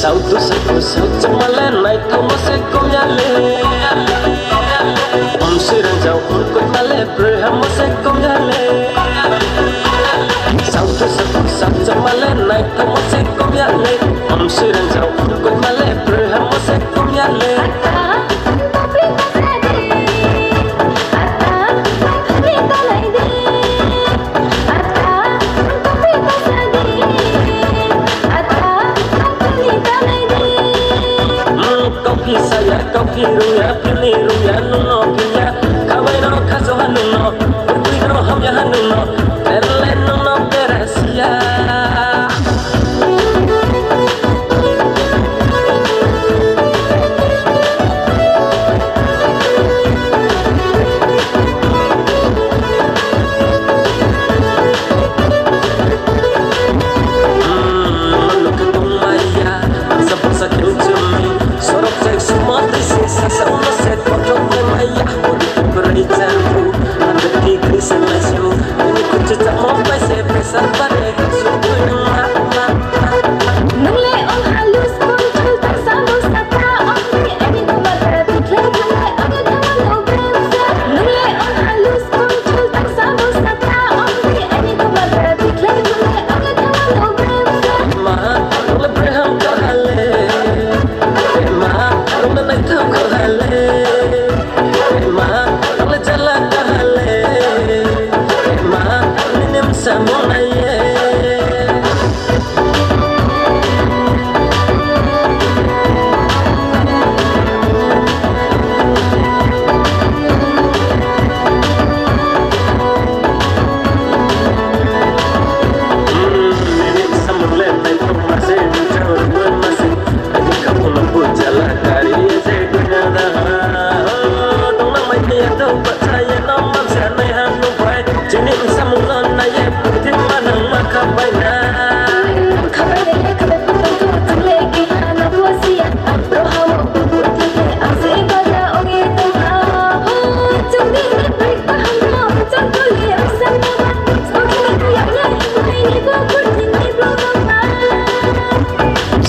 Sautu cemalen naik thong se komyale Sirang jauh kut male berham se komyale Sautu cemalen naik thong se komyale Sirang jauh kut male berham se komyale Kau kiruya, piliruya, nuno pinya, kawai no kaso hanuno, kui no hamya hanuno, perle nuno perasia.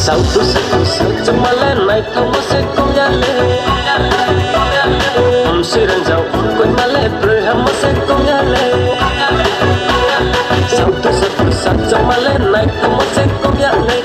Sautu cemalen naik thong se komyale Sirang jauh kut male berham se komyale Sautu cemalen naik thong se komyale